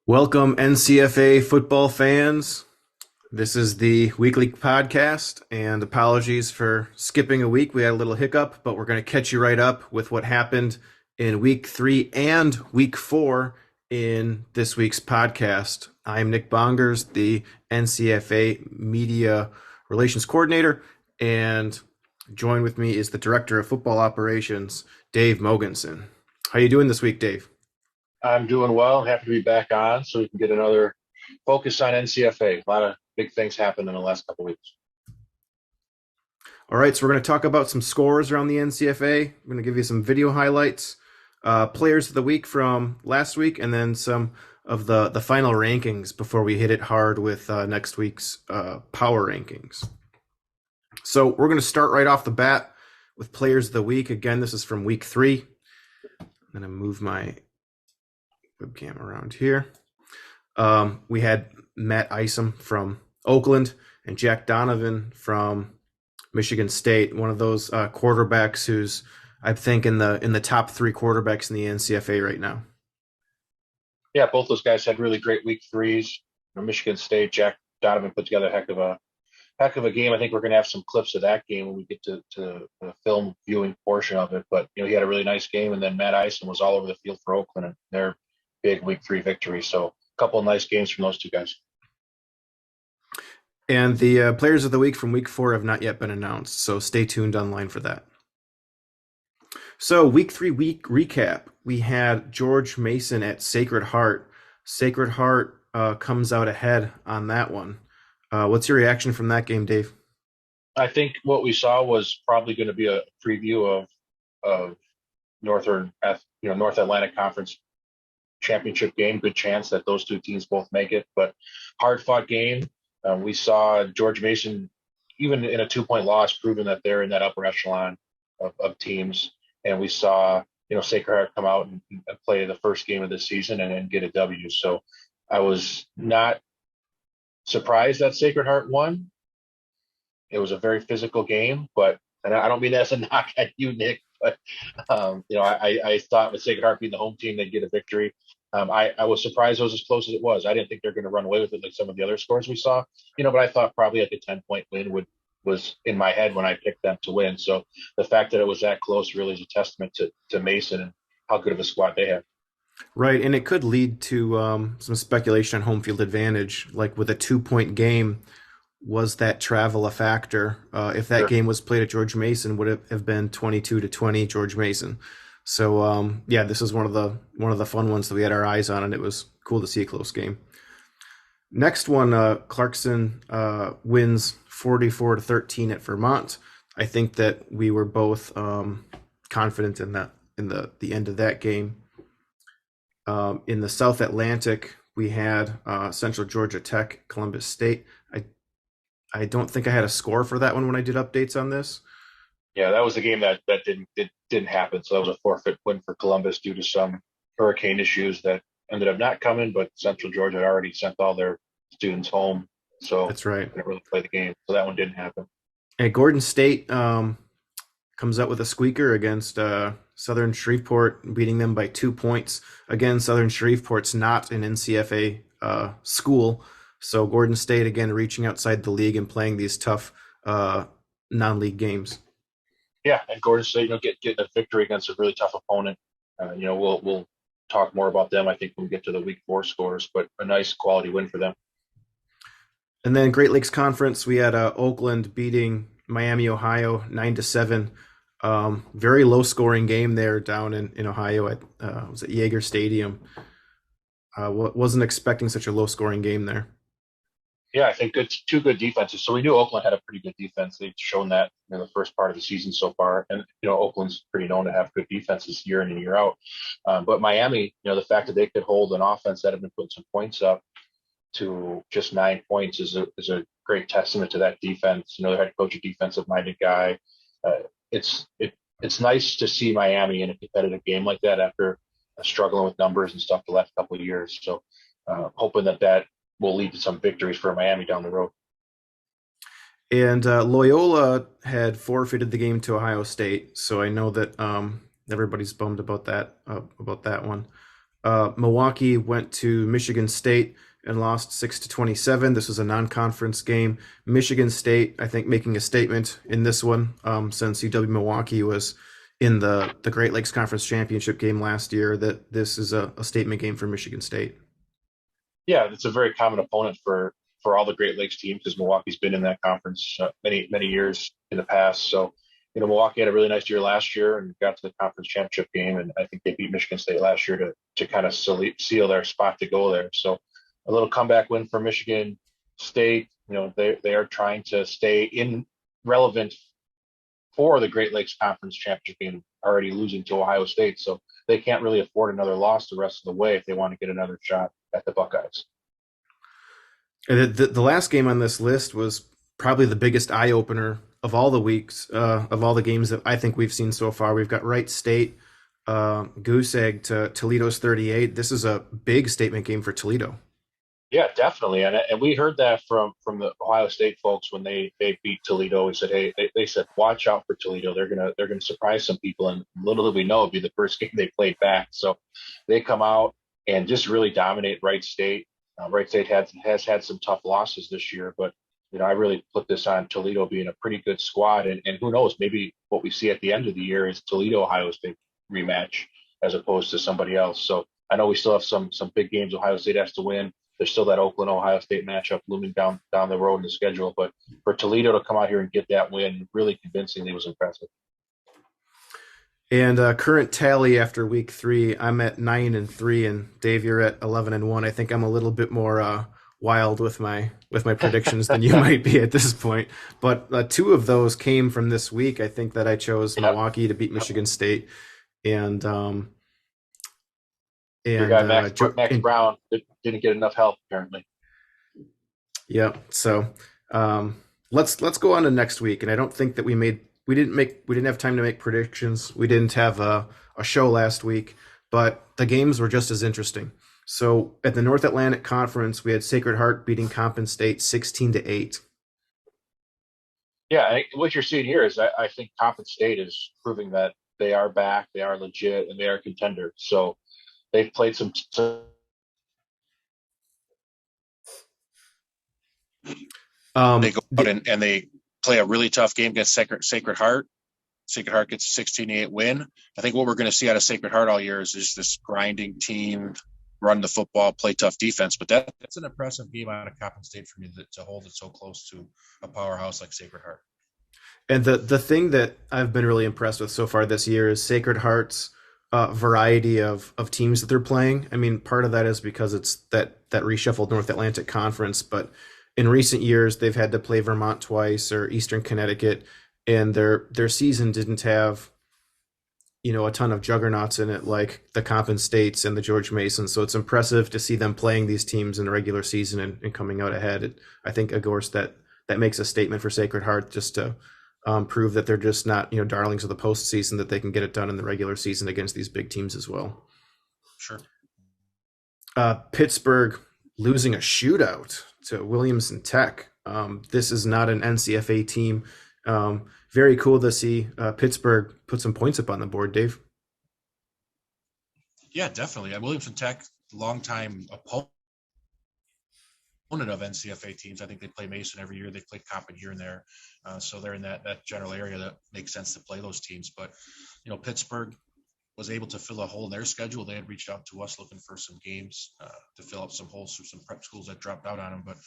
Welcome, NCFA football fans. This is the weekly podcast, and apologies for skipping a week. We had a little hiccup, but we're going to catch you right up with what happened in week 3 and week 4 in this week's podcast. I'm Nick Bongers, the NCFA Media Relations Coordinator, and joined with me is the Director of Football Operations, Dave Mogensen. How you doing this week, Dave? I'm doing well. Happy to be back on so we can get another focus on NCFA. A lot of big things happened in the last couple of weeks. All right, so we're going to talk about some scores around the NCFA. I'm going to give you some video highlights, players of the week from last week, and then some of the final rankings before we hit it hard with next week's power rankings. So we're going to start right off the bat with players of the week. Again, this is from week 3. I'm going to move my webcam around here. We had Matt Isom from Oakland and Jack Donovan from Michigan State, one of those quarterbacks who's, I think, in the top 3 quarterbacks in the NCFA right now. Yeah, both those guys had really great week threes. Michigan State, Jack Donovan put together a heck of a game. I think we're going to have some clips of that game when we get to the film viewing portion of it. But he had a really nice game, and then Matt Isom was all over the field for Oakland and their big week 3 victory. So a couple of nice games from those two guys. And the players of the week from week 4 have not yet been announced, so stay tuned online for that. So week 3 recap. We had George Mason at Sacred Heart. Sacred Heart comes out ahead on that one. What's your reaction from that game, Dave? I think what we saw was probably going to be a preview of North Atlantic Conference championship game. Good chance that those two teams both make it, but hard fought game. We saw George Mason, even in a 2-point loss, proving that they're in that upper echelon of teams. And we saw, Sacred Heart come out and play the first game of the season and get a W. So I was not surprised that Sacred Heart won. It was a very physical game, and I don't mean that as a knock at you, Nick, but I thought with Sacred Heart being the home team, they'd get a victory. I was surprised it was as close as it was. I didn't think they're going to run away with it like some of the other scores we saw, but I thought probably like a 10-point win was in my head when I picked them to win. So the fact that it was that close really is a testament to Mason and how good of a squad they have. Right, and it could lead to some speculation on home field advantage, like with a 2-point game. Was that travel a factor? If that Sure. game was played at George Mason, would it have been 22-20 George Mason? So this is one of the fun ones that we had our eyes on, and it was cool to see a close game. Next one, Clarkson wins 44-13 at Vermont. I think that we were both confident in the end of that game. In the South Atlantic, we had Central Georgia Tech, Columbus State. I don't think I had a score for that one when I did updates on this. Yeah, that was the game that didn't happen. So that was a forfeit win for Columbus due to some hurricane issues that ended up not coming, but Central Georgia had already sent all their students home. So That's right. they didn't really play the game. So that one didn't happen. And Gordon State comes out with a squeaker against Southern Shreveport, beating them by 2 points. Again, Southern Shreveport's not an NCFA school, so Gordon State, again, reaching outside the league and playing these tough non-league games. Yeah, and Gordon State, get a victory against a really tough opponent. We'll talk more about them, I think, when we get to the week 4 scores, but a nice quality win for them. And then Great Lakes Conference, we had Oakland beating Miami, Ohio, 9-7. Very low-scoring game there down in Ohio at was it Yager Stadium. Wasn't expecting such a low-scoring game there. Yeah, I think two good defenses. So we knew Oakland had a pretty good defense. They've shown that in the first part of the season so far. And, Oakland's pretty known to have good defenses year in and year out. But Miami, the fact that they could hold an offense that had been putting some points up to just 9 points is a great testament to that defense. Their head coach, a defensive-minded guy. It's nice to see Miami in a competitive game like that after struggling with numbers and stuff the last couple of years. So hoping that will lead to some victories for Miami down the road. And Loyola had forfeited the game to Ohio State, so I know that everybody's bummed about that one. Milwaukee went to Michigan State and lost 6-27. This was a non-conference game. Michigan State, I think, making a statement in this one, since UW Milwaukee was in the Great Lakes Conference Championship game last year, that this is a statement game for Michigan State. Yeah, it's a very common opponent for all the Great Lakes teams because Milwaukee's been in that conference many years in the past. So, Milwaukee had a really nice year last year and got to the conference championship game, and I think they beat Michigan State last year to kind of seal their spot to go there. So, a little comeback win for Michigan State. They are trying to stay in relevant for the Great Lakes Conference Championship game, already losing to Ohio State. So they can't really afford another loss the rest of the way if they want to get another shot at the Buckeyes. And the last game on this list was probably the biggest eye opener of all the weeks, of all the games that I think we've seen so far. We've got Wright State, goose egg to Toledo's 38. This is a big statement game for Toledo. Yeah, definitely, and we heard that from the Ohio State folks when they beat Toledo. We said, hey, they said, watch out for Toledo. They're gonna surprise some people, and little did we know it'd be the first game they played back. So they come out and just really dominate Wright State. Wright State has had some tough losses this year, but I really put this on Toledo being a pretty good squad, and who knows, maybe what we see at the end of the year is Toledo Ohio State rematch as opposed to somebody else. So I know we still have some big games Ohio State has to win. There's still that Oakland Ohio State matchup looming down the road in the schedule, but for Toledo to come out here and get that win really convincingly was impressive. And current tally after week 3, I'm at 9-3, and Dave, you're at 11-1. I think I'm a little bit more wild with my predictions than you might be at this point. But 2 of those came from this week. I think that I chose Milwaukee to beat Michigan State, and your guy Max Brown didn't get enough help apparently. Yeah. So let's go on to next week, and I don't think that we didn't have time to make predictions. We didn't have a show last week, but the games were just as interesting. So at the North Atlantic Conference, we had Sacred Heart beating Coppin State 16-8. Yeah, what you're seeing here is I think Coppin State is proving that they are back, they are legit, and they are contenders. So they've played some they go out and they play a really tough game against Sacred Heart. Sacred Heart gets a 16-8 win. I think what we're going to see out of Sacred Heart all year is just this grinding team, run the football, play tough defense. But that's an impressive game out of Coppin State for me to hold it so close to a powerhouse like Sacred Heart. And the thing that I've been really impressed with so far this year is Sacred Heart's variety of teams that they're playing. I mean, part of that is because it's that reshuffled North Atlantic Conference, but in recent years they've had to play Vermont twice or Eastern Connecticut, and their season didn't have a ton of juggernauts in it like the Coppin States and the George Masons. So it's impressive to see them playing these teams in the regular season and coming out ahead. I think, of course, that makes a statement for Sacred Heart, just to prove that they're just not darlings of the postseason, that they can get it done in the regular season against these big teams as well. Sure. Pittsburgh losing a shootout to Williamson Tech. This is not an NCFA team. Very cool to see Pittsburgh put some points up on the board, Dave. Yeah, definitely. Williamson Tech, longtime opponent of NCFA teams. I think they play Mason every year. They play Coppin here and there. So they're in that general area that makes sense to play those teams. But, Pittsburgh was able to fill a hole in their schedule. They had reached out to us looking for some games to fill up some holes for some prep schools that dropped out on them. But,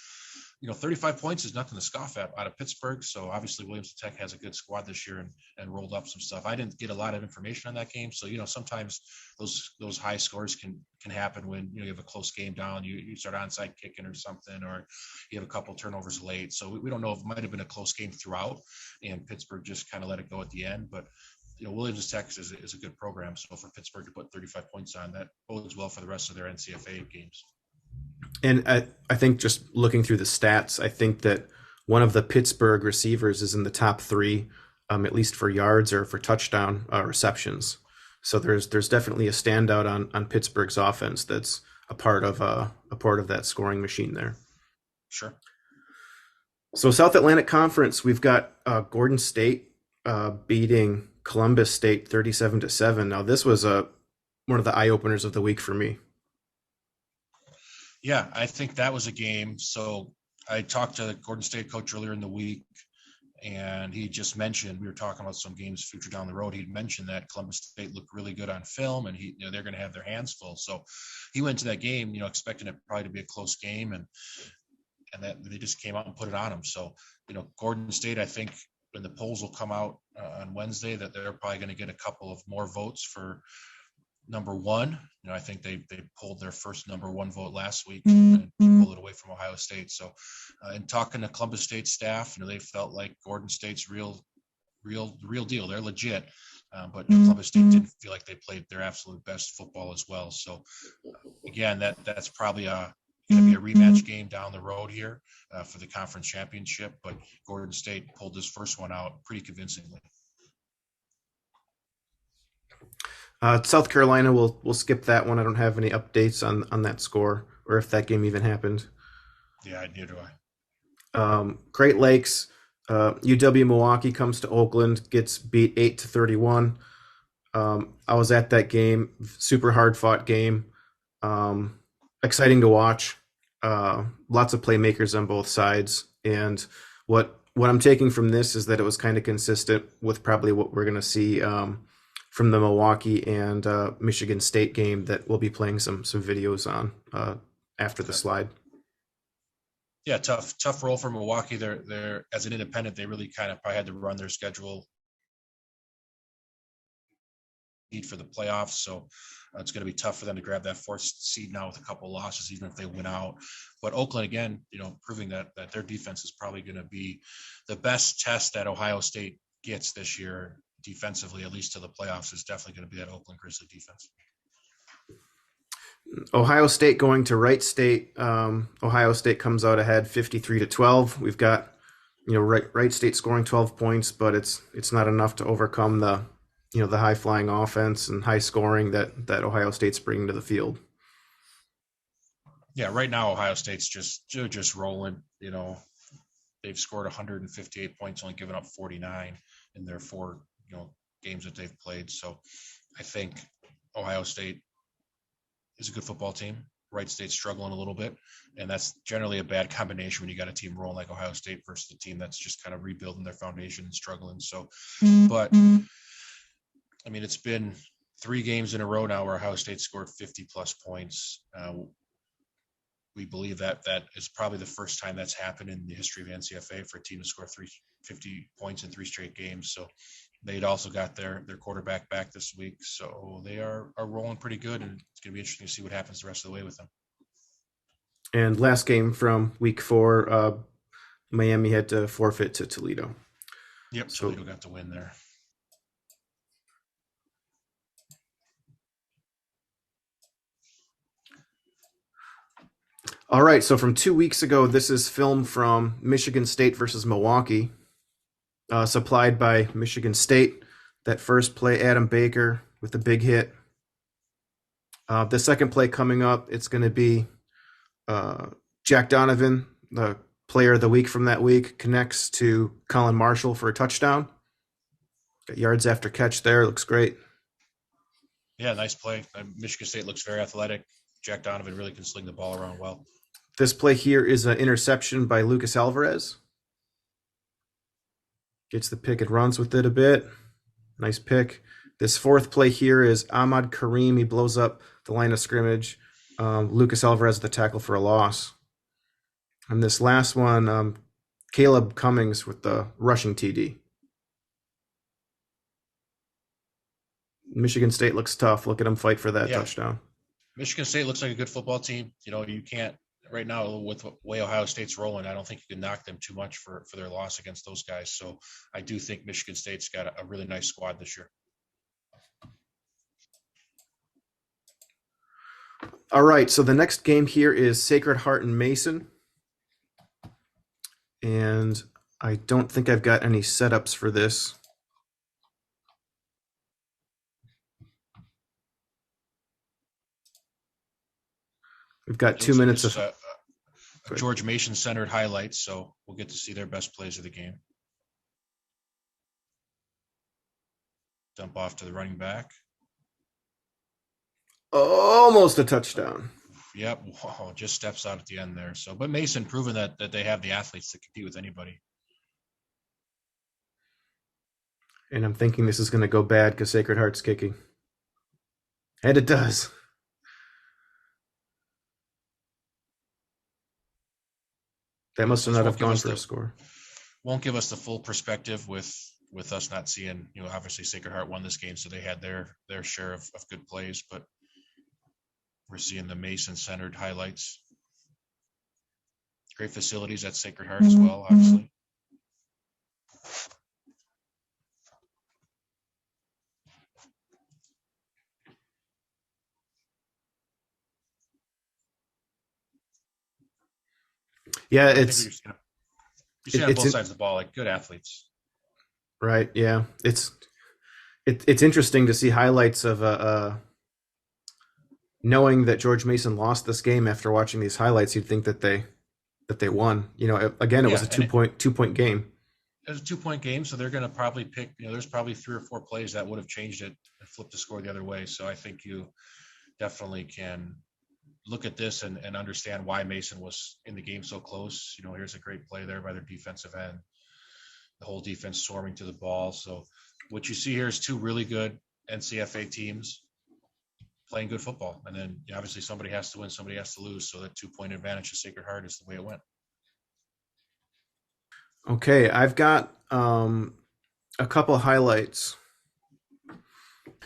35 points is nothing to scoff at out of Pittsburgh. So obviously Williamson Tech has a good squad this year and rolled up some stuff. I didn't get a lot of information on that game. So, sometimes those high scores can happen when, you have a close game down, you start onside kicking or something, or you have a couple turnovers late. So we don't know if it might have been a close game throughout and Pittsburgh just kind of let it go at the end. But, Williams Tech is a good program. So for Pittsburgh to put 35 points on, that bodes well for the rest of their NCFA games. And I think just looking through the stats, I think that one of the Pittsburgh receivers is in the top 3, at least for yards or for touchdown receptions. So there's definitely a standout on Pittsburgh's offense that's a part of that scoring machine there. Sure. So South Atlantic Conference, we've got Gordon State beating Columbus State 37-7. Now this was one of the eye openers of the week for me. Yeah, I think that was a game. So I talked to the Gordon State coach earlier in the week, and he just mentioned, we were talking about some games future down the road. He'd mentioned that Columbus State looked really good on film, and they're going to have their hands full. So he went to that game, expecting it probably to be a close game, and that they just came out and put it on them. So, Gordon State, I think when the polls will come out on Wednesday, that they're probably going to get a couple of more votes for number one. I think they pulled their first number one vote last week and pulled it away from Ohio State. So, in talking to Columbus State staff, they felt like Gordon State's real deal. They're legit. But Columbus State didn't feel like they played their absolute best football as well. So, again, that's probably going to be a rematch game down the road here for the conference championship. But Gordon State pulled this first one out pretty convincingly. South Carolina, we'll skip that one. I don't have any updates on that score or if that game even happened. Yeah, neither do I. Great Lakes, UW Milwaukee comes to Oakland, gets beat 8-31. I was at that game, super hard fought game, exciting to watch. Lots of playmakers on both sides, and what I'm taking from this is that it was kind of consistent with probably what we're going to see from the Milwaukee and Michigan State game that we'll be playing some videos on after the slide. Yeah, tough role for Milwaukee. They're as an independent, they really kind of probably had to run their schedule for the playoffs. So it's going to be tough for them to grab that fourth seed now with a couple of losses, even if they win out. But Oakland, again, proving that their defense is probably going to be the best test that Ohio State gets this year defensively, at least to the playoffs, is definitely going to be that Oakland Grizzly defense. Ohio State going to Wright State. Ohio State comes out ahead 53-12. We've got, Wright State scoring 12 points, but it's not enough to overcome the high flying offense and high scoring that Ohio State's bringing to the field. Yeah, right now Ohio State's just rolling. They've scored 158 points, only given up 49 in their four games that they've played. So I think Ohio State is a good football team. Wright State's struggling a little bit, and that's generally a bad combination when you got a team rolling like Ohio State versus a team that's just kind of rebuilding their foundation and struggling. So, but I mean, it's been 3 games in a row now where Ohio State scored 50 plus points. We believe that is probably the first time that's happened in the history of Ncfa for a team to score 50 points in 3 straight games. So they'd also got their quarterback back this week. So they are rolling pretty good, and it's going to be interesting to see what happens the rest of the way with them. And last game from week 4, Miami had to forfeit to Toledo. Yep, so Toledo got the win there. All right, so from 2 weeks ago, this is film from Michigan State versus Milwaukee, supplied by Michigan State. That first play, Adam Baker with a big hit. The second play coming up, it's going to be Jack Donovan, the player of the week from that week, connects to Colin Marshall for a touchdown. Got yards after catch there. Looks great. Yeah, nice play. Michigan State looks very athletic. Jack Donovan really can sling the ball around well. This play here is an interception by Lucas Alvarez. Gets the pick and runs with it a bit. Nice pick. This fourth play here is Ahmad Kareem. He blows up the line of scrimmage. Lucas Alvarez the tackle for a loss. And this last one, Caleb Cummings with the rushing TD. Michigan State looks tough. Look at them fight for that touchdown. Michigan State looks like a good football team. You can't, right now with the way Ohio State's rolling, I don't think you can knock them too much for their loss against those guys. So I do think Michigan State's got a really nice squad this year. All right, so the next game here is Sacred Heart and Mason. And I don't think I've got any setups for this. We've got 2 minutes of George Mason centered highlights, so we'll get to see their best plays of the game. Dump off to the running back. Almost a touchdown. Yep. Wow, just steps out at the end there. So, but Mason proving that they have the athletes to compete with anybody. And I'm thinking this is going to go bad because Sacred Heart's kicking. And it does. That must not have gone for a score. Won't give us the full perspective with us not seeing, obviously Sacred Heart won this game, so they had their share of good plays, but we're seeing the Mason-centered highlights. Great facilities at Sacred Heart as well, obviously. Yeah, it's you see on both sides of the ball, like good athletes. Right. Yeah, it's interesting to see highlights of knowing that George Mason lost this game. After watching these highlights, you'd think that they won. Again, it was a 2-point game. It was a 2-point game, so they're going to probably pick. There's probably 3 or 4 plays that would have changed it and flipped the score the other way. So I think you definitely can look at this and understand why Mason was in the game so close. Here's a great play there by their defensive end. The whole defense swarming to the ball. So what you see here is 2 really good NCFA teams playing good football. And then obviously somebody has to win, somebody has to lose. So that 2-point advantage to Sacred Heart is the way it went. Okay, I've got a couple highlights.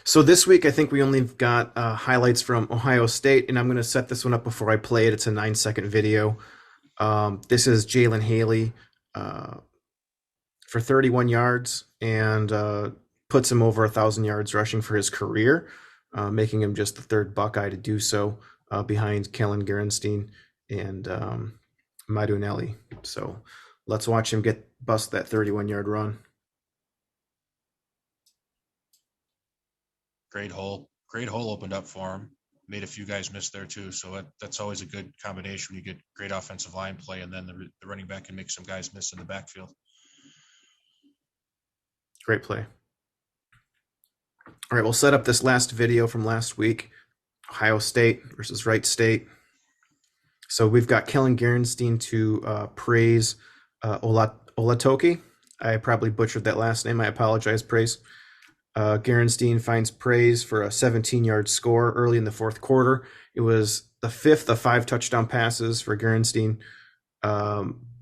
So this week, I think we only got highlights from Ohio State, and I'm going to set this one up before I play it. It's a 9-second video. This is Jalen Haley for 31 yards and puts him over 1,000 yards rushing for his career, making him just the 3rd Buckeye to do so behind Kellen Gerenstein and Madunelli. So let's watch him bust that 31-yard run. Great hole opened up for him. Made a few guys miss there too. So that's always a good combination when you get great offensive line play and then the running back can make some guys miss in the backfield. Great play. All right, we'll set up this last video from last week. Ohio State versus Wright State. So we've got Kellen Gerenstein to praise Olatoke. I probably butchered that last name. I apologize, praise. Gerenstein finds praise for a 17-yard score early in the 4th quarter. It was the 5th of 5 touchdown passes for Gerenstein,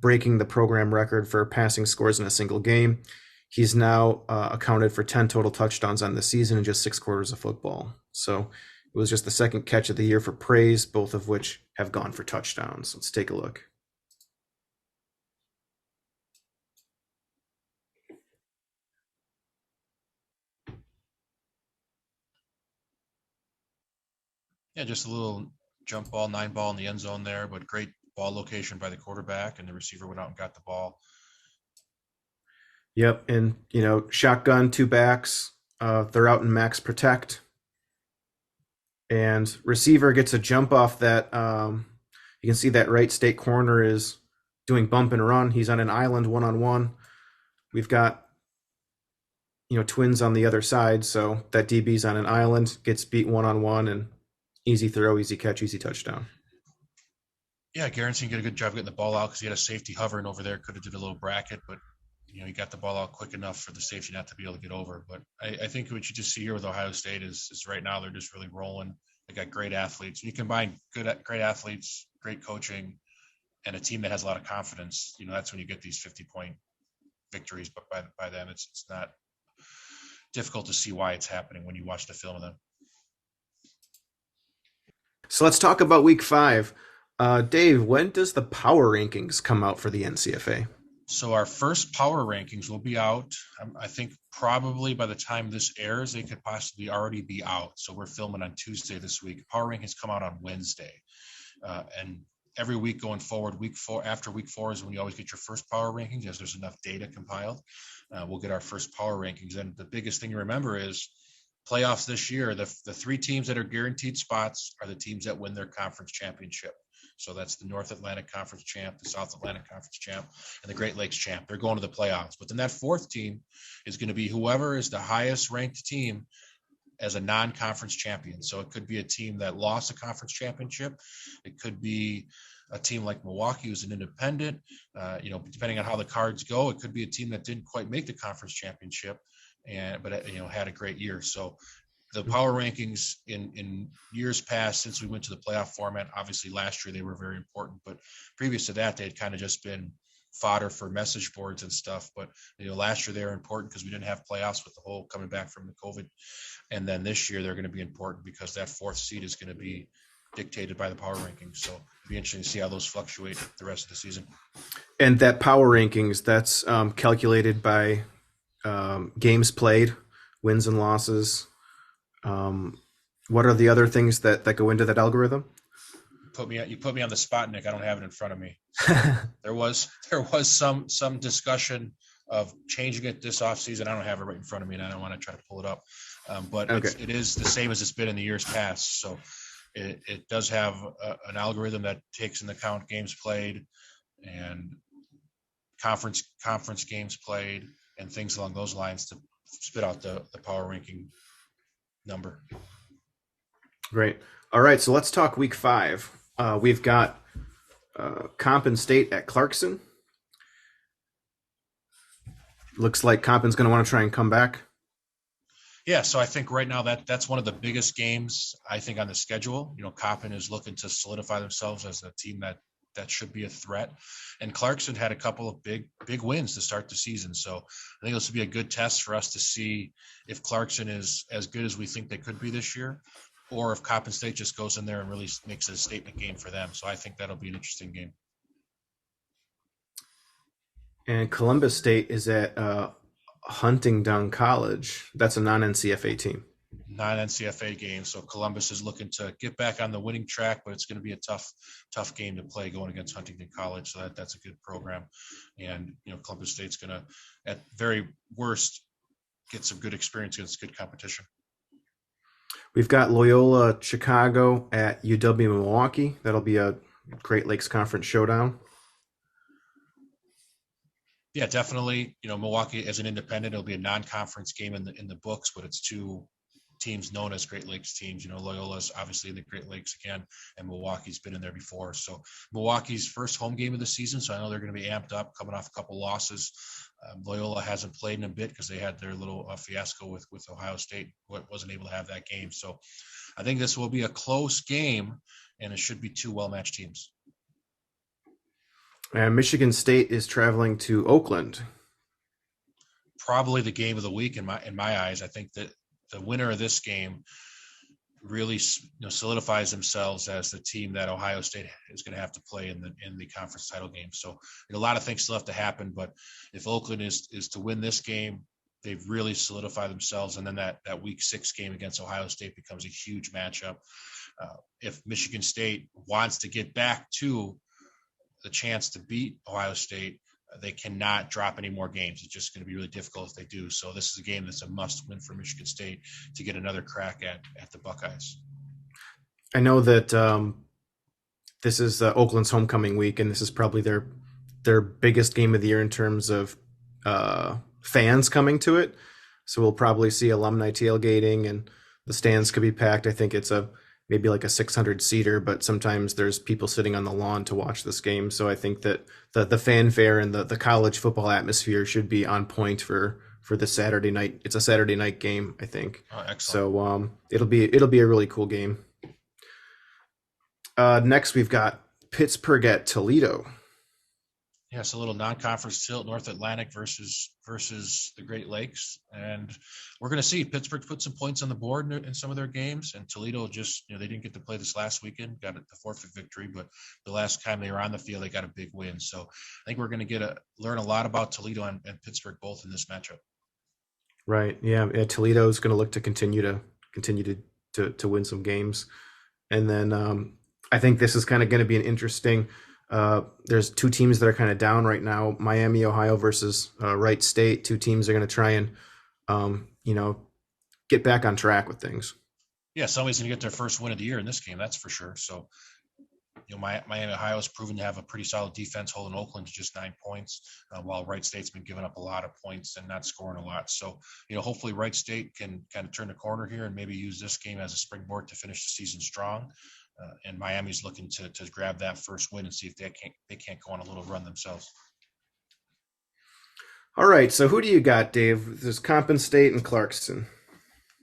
breaking the program record for passing scores in a single game. He's now accounted for 10 total touchdowns on the season in just 6 quarters of football. So it was just the 2nd catch of the year for praise, both of which have gone for touchdowns. Let's take a look. Yeah, just a little jump ball, 9 ball in the end zone there, but great ball location by the quarterback, and the receiver went out and got the ball. Yep, and shotgun, 2 backs. They're out in max protect, and receiver gets a jump off that. You can see that Wright State corner is doing bump and run. He's on an island 1-on-1. We've got twins on the other side, so that DB's on an island, gets beat 1-on-1, and easy throw, easy catch, easy touchdown. Yeah, Gerenstein did a good job getting the ball out because he had a safety hovering over there. Could have did a little bracket, but he got the ball out quick enough for the safety not to be able to get over. But I think what you just see here with Ohio State is right now they're just really rolling. They got great athletes. You combine great athletes, great coaching, and a team that has a lot of confidence. That's when you get these 50-point victories. But by them, it's not difficult to see why it's happening when you watch the film of them. So let's talk about Week 5. Dave, when does the power rankings come out for the NCFA? So our first power rankings will be out. I think probably by the time this airs, they could possibly already be out. So we're filming on Tuesday this week. Power rankings come out on Wednesday. And every week going forward, after week 4 is when you always get your first power rankings, as there's enough data compiled. We'll get our first power rankings. And the biggest thing to remember is playoffs this year, the 3 teams that are guaranteed spots are the teams that win their conference championship. So that's the North Atlantic Conference champ, the South Atlantic Conference champ, and the Great Lakes champ. They're going to the playoffs. But then that 4th team is going to be whoever is the highest ranked team as a non-conference champion. So it could be a team that lost a conference championship. It could be a team like Milwaukee who's an independent. Depending on how the cards go, it could be a team that didn't quite make the conference championship, but had a great year. So the power rankings in years past, since we went to the playoff format, obviously last year they were very important, but previous to that, they had kind of just been fodder for message boards and stuff. But last year they were important because we didn't have playoffs with the whole coming back from the COVID. And then this year they're going to be important because that fourth seed is going to be dictated by the power rankings. So it'll be interesting to see how those fluctuate the rest of the season. And that power rankings, that's calculated by games played, wins and losses. What are the other things that go into that algorithm? You put me on the spot, Nick. I don't have it in front of me. There was some discussion of changing it this offseason. I don't have it right in front of me, and I don't want to try to pull it up. But okay. It is the same as it's been in the years past. So it does have an algorithm that takes into account games played and conference games played and things along those lines to spit out the power ranking number. Great. All right, so let's talk week 5. We've got Coppin State at Clarkson. Looks like Coppin's going to want to try and come back. Yeah, so I think right now that's one of the biggest games, I think, on the schedule. Coppin is looking to solidify themselves as a team that should be a threat. And Clarkson had a couple of big wins to start the season. So I think this will be a good test for us to see if Clarkson is as good as we think they could be this year, or if Coppin State just goes in there and really makes it a statement game for them. So I think that'll be an interesting game. And Columbus State is at Huntingdon College. That's a non-NCFA team. Non-NCFA game. So Columbus is looking to get back on the winning track, but it's going to be a tough game to play going against Huntingdon College. So that's a good program. And, Columbus State's going to, at very worst, get some good experience against good competition. We've got Loyola Chicago at UW Milwaukee. That'll be a Great Lakes Conference showdown. Yeah, definitely. Milwaukee as an independent, it'll be a non-conference game in the books, but it's two teams known as Great Lakes teams. Loyola's obviously in the Great Lakes again, and Milwaukee's been in there before. So Milwaukee's first home game of the season, so I know they're going to be amped up, coming off a couple losses. Loyola hasn't played in a bit because they had their little fiasco with Ohio State, wasn't able to have that game. So I think this will be a close game, and it should be two well-matched teams. And Michigan State is traveling to Oakland. Probably the game of the week in my eyes. I think that the winner of this game really solidifies themselves as the team that Ohio State is going to have to play in the conference title game. So a lot of things still have to happen, but if Oakland is to win this game, they've really solidified themselves. And then that week 6 game against Ohio State becomes a huge matchup. If Michigan State wants to get back to the chance to beat Ohio State, they cannot drop any more games. It's just going to be really difficult if they do. So this is a game that's a must win for Michigan State to get another crack at the Buckeyes. I know that this is Oakland's homecoming week, and this is probably their biggest game of the year in terms of fans coming to it. So we'll probably see alumni tailgating, and the stands could be packed. I think it's maybe like a 600 seater, but sometimes there's people sitting on the lawn to watch this game. So I think that the fanfare and the college football atmosphere should be on point for the Saturday night. It's a Saturday night game, I think. Oh, excellent. So it'll be a really cool game. Next we've got Pittsburgh at Toledo. Yeah, it's a little non-conference tilt, North Atlantic versus the Great Lakes. And we're going to see Pittsburgh put some points on the board in some of their games. And Toledo just, they didn't get to play this last weekend, got the forfeit victory, but the last time they were on the field, they got a big win. So I think we're going to learn a lot about Toledo and Pittsburgh both in this matchup. Right. Yeah. Toledo is going to look to continue to win some games. And then I think this is kind of going to be an interesting there's two teams that are kind of down right now, Miami, Ohio versus Wright State. Two teams are going to try and, get back on track with things. Yeah, somebody's going to get their first win of the year in this game, that's for sure. So Miami, Ohio has proven to have a pretty solid defense, holding Oakland to just 9 points, while Wright State's been giving up a lot of points and not scoring a lot. So, hopefully Wright State can kind of turn the corner here and maybe use this game as a springboard to finish the season strong. And Miami's looking to grab that first win and see if they can't go on a little run themselves. All right, so who do you got, Dave? There's Coppin State and Clarkson.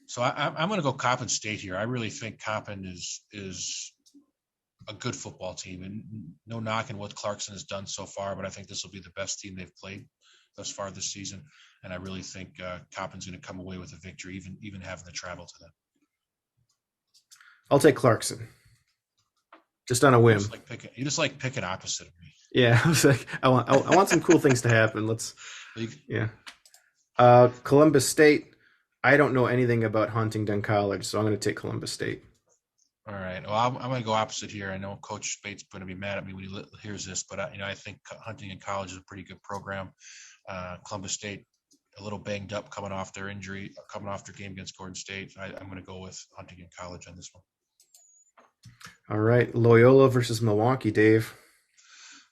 So I'm going to go Coppin State here. I really think Coppin is a good football team, and no knocking what Clarkson has done so far, but I think this will be the best team they've played thus far this season, and I really think Coppin's going to come away with a victory, even having to travel to them. I'll take Clarkson, just on a whim. You just like picking opposite of me. Yeah, I was like, I want some cool things to happen. Yeah. Columbus State. I don't know anything about Huntingdon College, so I'm going to take Columbus State. All right. Well, I'm going to go opposite here. I know Coach Spate's going to be mad at me when he hears this, but I think Huntingdon College is a pretty good program. Columbus State, a little banged up coming off their injury, coming off their game against Gordon State. I'm going to go with Huntingdon College on this one. All right. Loyola versus Milwaukee, Dave.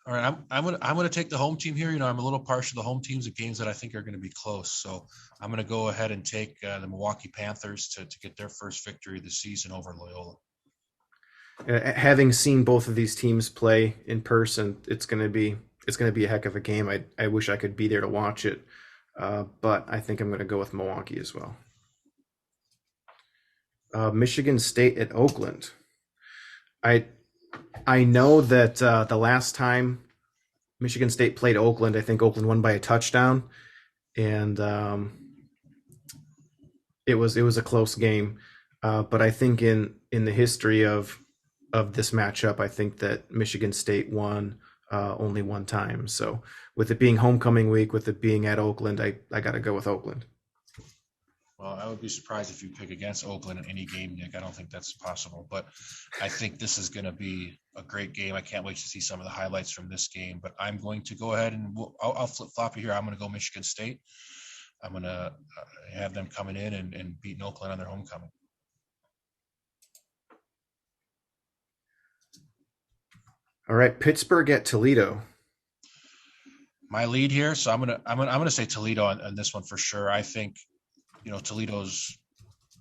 All right, I'm gonna take the home team here. I'm a little partial to the home teams of games that I think are going to be close. So I'm going to go ahead and take the Milwaukee Panthers to get their first victory of the season over Loyola. Having seen both of these teams play in person, it's going to be a heck of a game. I wish I could be there to watch it, but I think I'm going to go with Milwaukee as well. Michigan State at Oakland. I know that the last time Michigan State played Oakland, I think Oakland won by a touchdown, and it was a close game. But I think in the history of this matchup, I think that Michigan State won only one time. So with it being homecoming week, with it being at Oakland, I got to go with Oakland. Well, I would be surprised if you pick against Oakland in any game, Nick. I don't think that's possible, but I think this is going to be a great game. I can't wait to see some of the highlights from this game, but I'm going to go ahead and I'll flip-flop you here. I'm going to go Michigan State. I'm going to have them coming in and beating Oakland on their homecoming. All right, Pittsburgh at Toledo. My lead here, so I'm gonna say Toledo on this one for sure. I think Toledo's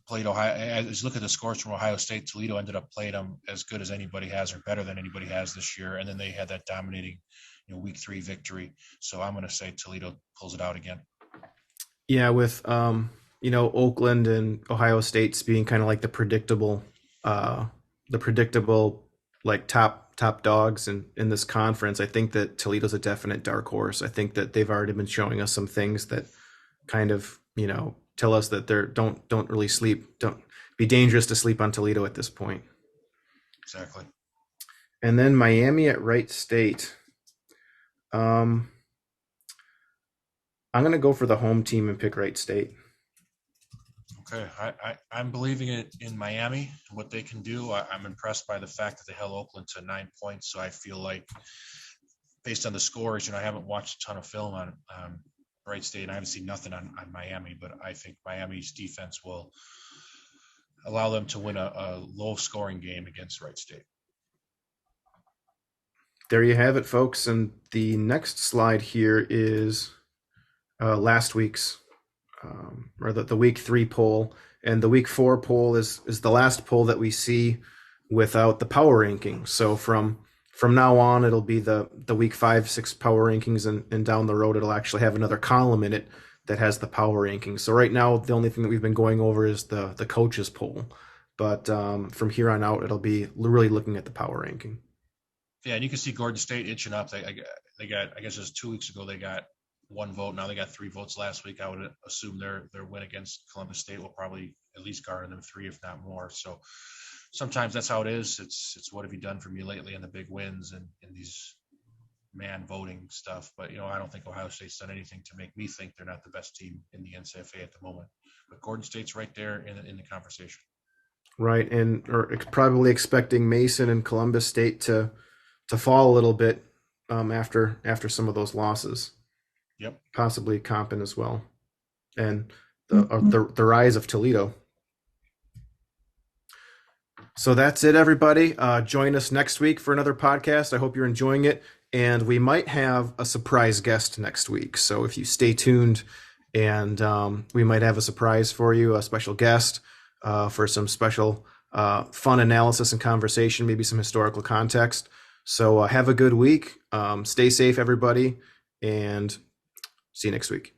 played Ohio. As you look at the scores from Ohio State, Toledo ended up playing them as good as anybody has, or better than anybody has this year. And then they had that dominating, week 3 victory. So I'm going to say Toledo pulls it out again. Yeah, with Oakland and Ohio State's being kind of like the predictable like top dogs in this conference. I think that Toledo's a definite dark horse. I think that they've already been showing us some things that kind of tell us that don't really sleep. Don't be dangerous to sleep on Toledo at this point. Exactly. And then Miami at Wright State. I'm going to go for the home team and pick Wright State. Okay, I'm believing it in Miami, what they can do. I'm impressed by the fact that they held Oakland to 9 points. So I feel like, based on the scores, I haven't watched a ton of film on Wright State, and I haven't seen nothing on Miami, but I think Miami's defense will allow them to win a low-scoring game against Wright State. There you have it, folks. And the next slide here is last week's, or the week 3 poll. And the week 4 poll is the last poll that we see without the power ranking. So from now on, it'll be the week 5, 6 power rankings, and down the road, it'll actually have another column in it that has the power rankings. So right now, the only thing that we've been going over is the coaches poll. But from here on out, it'll be really looking at the power ranking. Yeah, and you can see Gordon State inching up. They got, I guess it was 2 weeks ago, they got 1 vote. Now they got 3 votes last week. I would assume their win against Columbus State will probably at least garner them 3, if not more. So sometimes that's how it is. It's what have you done for me lately in the big wins and in these man voting stuff. But, I don't think Ohio State's done anything to make me think they're not the best team in the Ncfa at the moment. But Gordon State's right there in the conversation. Right, and or probably expecting Mason and Columbus State to fall a little bit after some of those losses. Yep. Possibly Compton as well. And the rise of Toledo. So that's it, everybody. Join us next week for another podcast. I hope you're enjoying it. And we might have a surprise guest next week. So if you stay tuned, and we might have a surprise for you, a special guest for some special fun analysis and conversation, maybe some historical context. So have a good week. Stay safe, everybody, and see you next week.